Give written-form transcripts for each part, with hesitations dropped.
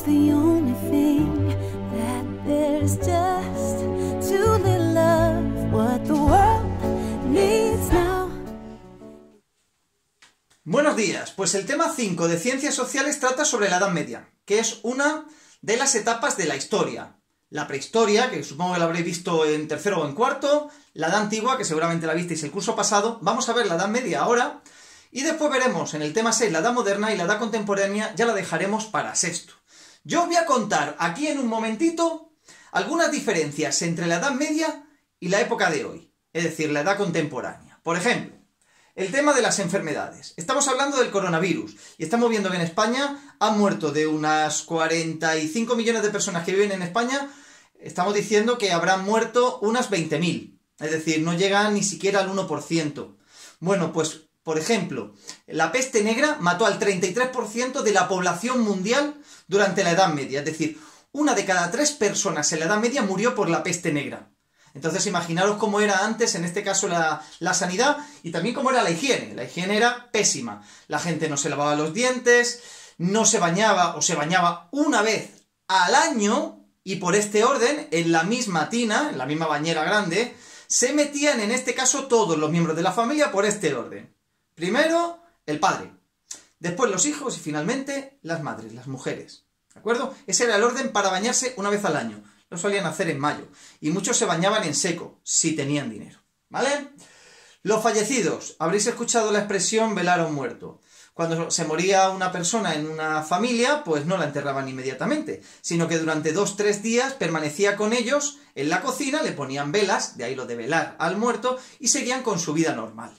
is the only thing that there's just too little of what the world needs now. Buenos días, pues el tema 5 de Ciencias Sociales trata sobre la Edad Media, que es una de las etapas de la historia. La prehistoria, que supongo que la habréis visto en tercero o en cuarto, la Edad Antigua, que seguramente la visteis el curso pasado, vamos a ver la Edad Media ahora, y después veremos en el tema 6 la Edad Moderna y la Edad Contemporánea ya la dejaremos para sexto. Yo os voy a contar aquí en un momentito algunas diferencias entre la Edad Media y la época de hoy, es decir, la Edad Contemporánea. Por ejemplo, el tema de las enfermedades. Estamos hablando del coronavirus y estamos viendo que en España han muerto de unas 45 millones de personas que viven en España, estamos diciendo que habrán muerto unas 20.000, es decir, no llegan ni siquiera al 1%. Bueno, pues, por ejemplo, la peste negra mató al 33% de la población mundial durante la Edad Media, es decir, una de cada 3 personas en la Edad Media murió por la peste negra. Entonces imaginaros cómo era antes, en este caso, la sanidad y también cómo era la higiene. La higiene era pésima. La gente no se lavaba los dientes, no se bañaba o se bañaba una vez al año y por este orden, en la misma tina, en la misma bañera grande, se metían en este caso todos los miembros de la familia por este orden. Primero, el padre, después los hijos y finalmente las madres, las mujeres. ¿De acuerdo? Ese era el orden para bañarse una vez al año. Lo solían hacer en mayo. Y muchos se bañaban en seco, si tenían dinero. ¿Vale? Los fallecidos. Habréis escuchado la expresión velar a un muerto. Cuando se moría una persona en una familia, pues no la enterraban inmediatamente, sino que durante 2-3 días permanecía con ellos en la cocina, le ponían velas, de ahí lo de velar al muerto, y seguían con su vida normal.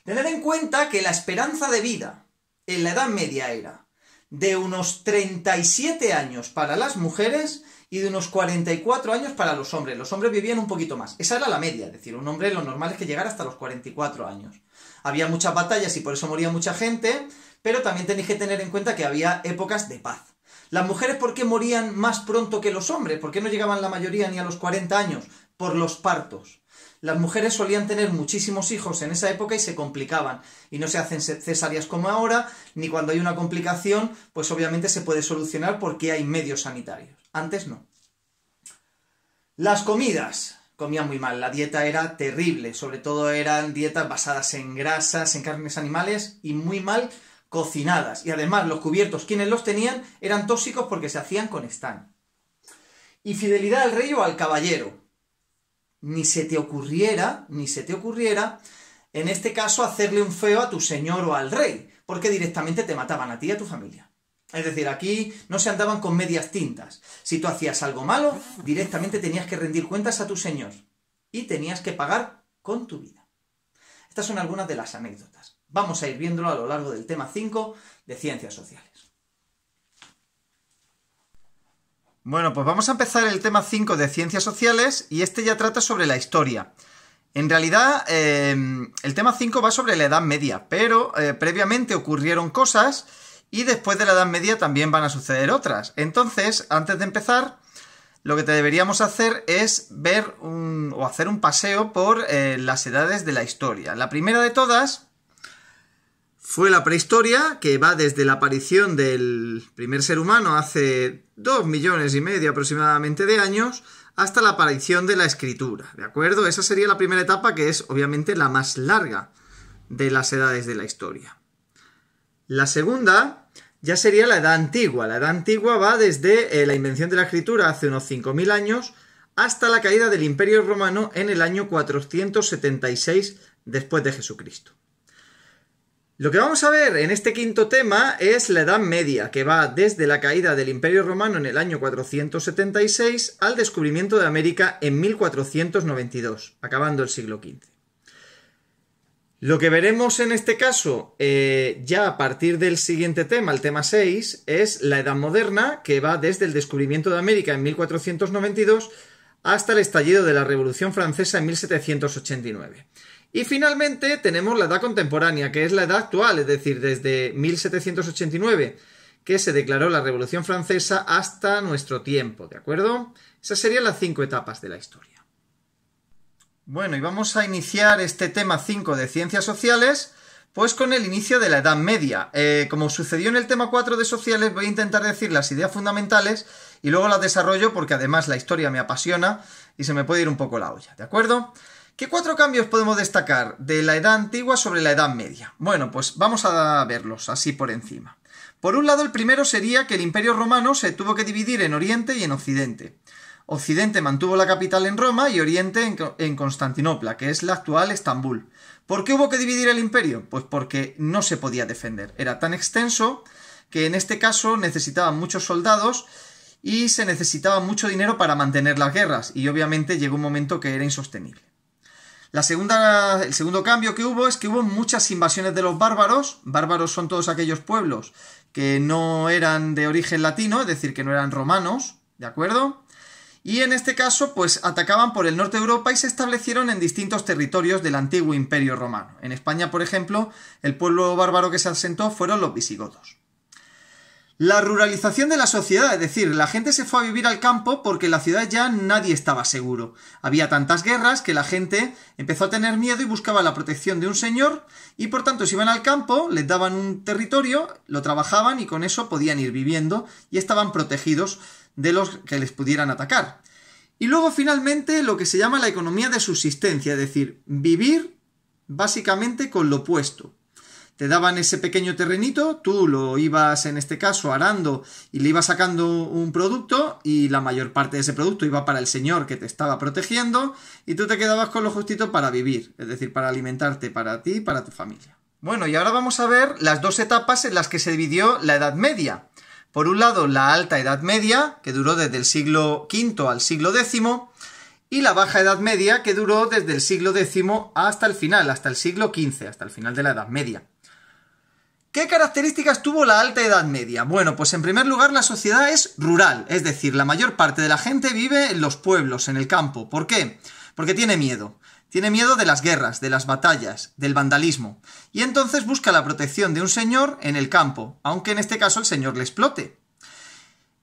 Tened en cuenta que la esperanza de vida en la Edad Media era de unos 37 años para las mujeres y de unos 44 años para los hombres. Los hombres vivían un poquito más. Esa era la media, es decir, un hombre lo normal es que llegara hasta los 44 años. Había muchas batallas y por eso moría mucha gente, pero también tenéis que tener en cuenta que había épocas de paz. Las mujeres, ¿por qué morían más pronto que los hombres? ¿Por qué no llegaban la mayoría ni a los 40 años? Por los partos. Las mujeres solían tener muchísimos hijos en esa época y se complicaban. Y no se hacen cesáreas como ahora, ni cuando hay una complicación, pues obviamente se puede solucionar porque hay medios sanitarios. Antes no. Las comidas. Comían muy mal, la dieta era terrible, sobre todo eran dietas basadas en grasas, en carnes animales y muy mal cocinadas. Y además los cubiertos, quienes los tenían, eran tóxicos porque se hacían con estaño. Y fidelidad al rey o al caballero. Ni se te ocurriera, en este caso, hacerle un feo a tu señor o al rey, porque directamente te mataban a ti y a tu familia. Es decir, aquí no se andaban con medias tintas. Si tú hacías algo malo, directamente tenías que rendir cuentas a tu señor. Y tenías que pagar con tu vida. Estas son algunas de las anécdotas. Vamos a ir viéndolo a lo largo del tema 5 de Ciencias Sociales. Bueno, pues vamos a empezar el tema 5 de Ciencias Sociales y este ya trata sobre la historia. En realidad, el tema 5 va sobre la Edad Media, pero previamente ocurrieron cosas y después de la Edad Media también van a suceder otras. Entonces, antes de empezar, lo que deberíamos hacer es ver o hacer un paseo por las edades de la historia. La primera de todas fue la prehistoria, que va desde la aparición del primer ser humano hace 2,5 millones aproximadamente de años, hasta la aparición de la escritura, ¿de acuerdo? Esa sería la primera etapa, que es obviamente la más larga de las edades de la historia. La segunda ya sería la Edad Antigua. La Edad Antigua va desde la invención de la escritura hace unos 5.000 años hasta la caída del Imperio Romano en el año 476 después de Jesucristo. Lo que vamos a ver en este quinto tema es la Edad Media, que va desde la caída del Imperio Romano en el año 476 al descubrimiento de América en 1492, acabando el siglo XV. Lo que veremos en este caso, ya a partir del siguiente tema, el tema 6, es la Edad Moderna, que va desde el descubrimiento de América en 1492 hasta el estallido de la Revolución Francesa en 1789. Y finalmente tenemos la Edad Contemporánea, que es la edad actual, es decir, desde 1789, que se declaró la Revolución Francesa, hasta nuestro tiempo, ¿de acuerdo? Esas serían las 5 etapas de la historia. Bueno, y vamos a iniciar este tema 5 de Ciencias Sociales Pues con el inicio de la Edad Media. Como sucedió en el tema 4 de sociales, voy a intentar decir las ideas fundamentales y luego las desarrollo porque además la historia me apasiona y se me puede ir un poco la olla, ¿de acuerdo? ¿Qué 4 cambios podemos destacar de la Edad Antigua sobre la Edad Media? Bueno, pues vamos a verlos así por encima. Por un lado, el primero sería que el Imperio Romano se tuvo que dividir en Oriente y en Occidente. Occidente mantuvo la capital en Roma y Oriente en Constantinopla, que es la actual Estambul. ¿Por qué hubo que dividir el imperio? Pues porque no se podía defender. Era tan extenso que en este caso necesitaban muchos soldados y se necesitaba mucho dinero para mantener las guerras, y obviamente llegó un momento que era insostenible. El segundo cambio que hubo es que hubo muchas invasiones de los bárbaros. Bárbaros son todos aquellos pueblos que no eran de origen latino, es decir, que no eran romanos, ¿de acuerdo? Y en este caso, pues atacaban por el norte de Europa y se establecieron en distintos territorios del antiguo Imperio Romano. En España, por ejemplo, el pueblo bárbaro que se asentó fueron los visigodos. La ruralización de la sociedad, es decir, la gente se fue a vivir al campo porque en la ciudad ya nadie estaba seguro. Había tantas guerras que la gente empezó a tener miedo y buscaba la protección de un señor y por tanto se iban al campo, les daban un territorio, lo trabajaban y con eso podían ir viviendo y estaban protegidos de los que les pudieran atacar. Y luego finalmente lo que se llama la economía de subsistencia, es decir, vivir básicamente con lo puesto. Te daban ese pequeño terrenito, tú lo ibas en este caso arando y le ibas sacando un producto y la mayor parte de ese producto iba para el señor que te estaba protegiendo y tú te quedabas con lo justito para vivir, es decir, para alimentarte para ti y para tu familia. Bueno, y ahora vamos a ver las dos etapas en las que se dividió la Edad Media. Por un lado, la Alta Edad Media, que duró desde el siglo V al siglo X, y la Baja Edad Media, que duró desde el siglo X hasta el final, hasta el siglo XV, hasta el final de la Edad Media. ¿Qué características tuvo la Alta Edad Media? Bueno, pues en primer lugar la sociedad es rural, es decir, la mayor parte de la gente vive en los pueblos, en el campo. ¿Por qué? Porque tiene miedo. Tiene miedo de las guerras, de las batallas, del vandalismo. Y entonces busca la protección de un señor en el campo, aunque en este caso el señor le explote.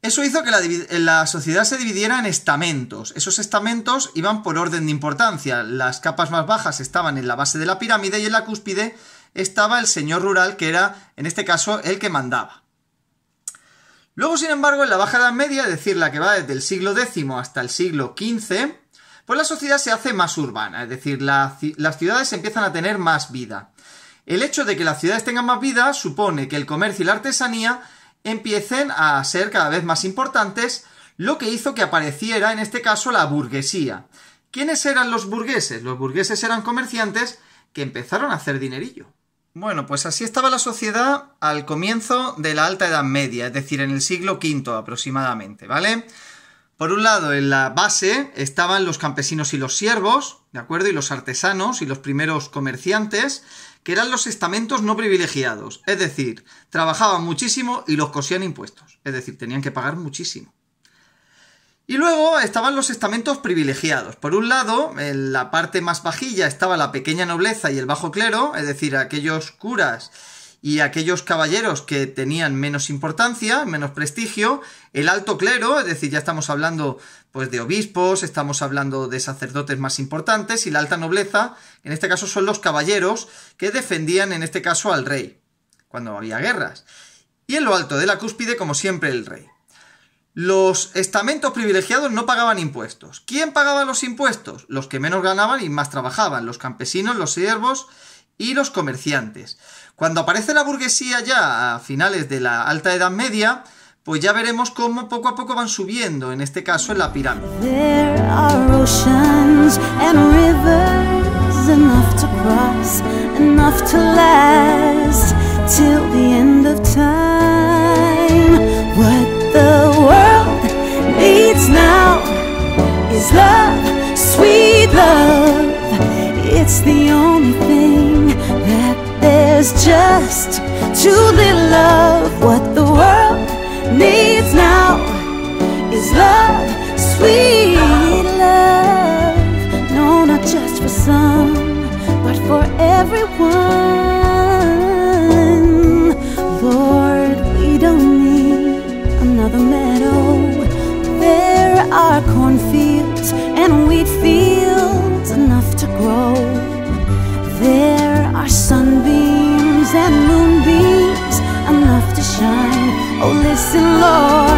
Eso hizo que la sociedad se dividiera en estamentos. Esos estamentos iban por orden de importancia. Las capas más bajas estaban en la base de la pirámide y en la cúspide estaba el señor rural, que era, en este caso, el que mandaba. Luego, sin embargo, en la Baja Edad Media, es decir, la que va desde el siglo X hasta el siglo XV, pues la sociedad se hace más urbana, es decir, las ciudades empiezan a tener más vida. El hecho de que las ciudades tengan más vida supone que el comercio y la artesanía empiecen a ser cada vez más importantes, lo que hizo que apareciera, en este caso, la burguesía. ¿Quiénes eran los burgueses? Los burgueses eran comerciantes que empezaron a hacer dinerillo. Bueno, pues así estaba la sociedad al comienzo de la Alta Edad Media, es decir, en el siglo V aproximadamente, ¿vale? Por un lado, en la base estaban los campesinos y los siervos, ¿de acuerdo? Y los artesanos y los primeros comerciantes, que eran los estamentos no privilegiados, es decir, trabajaban muchísimo y los cosían impuestos, es decir, tenían que pagar muchísimo. Y luego estaban los estamentos privilegiados. Por un lado, en la parte más bajilla estaba la pequeña nobleza y el bajo clero, es decir, aquellos curas y aquellos caballeros que tenían menos importancia, menos prestigio, el alto clero, es decir, ya estamos hablando pues de obispos, estamos hablando de sacerdotes más importantes, y la alta nobleza, en este caso son los caballeros que defendían en este caso al rey, cuando había guerras. Y en lo alto de la cúspide, como siempre, el rey. Los estamentos privilegiados no pagaban impuestos. ¿Quién pagaba los impuestos? Los que menos ganaban y más trabajaban, los campesinos, los siervos y los comerciantes. Cuando aparece la burguesía ya a finales de la Alta Edad Media, pues ya veremos cómo poco a poco van subiendo, en este caso en la pirámide. There are oceans and rivers enough to cross, enough to last till the end of time. What the world needs now is love, sweet love. It's the only thing that there's just too little of. What the world needs now is love, sweet love. No, not just for some, but for everyone. Lord, we don't need another meadow. There are cornfields and wheat fields enough to grow. There are sunbeams listen, Lord.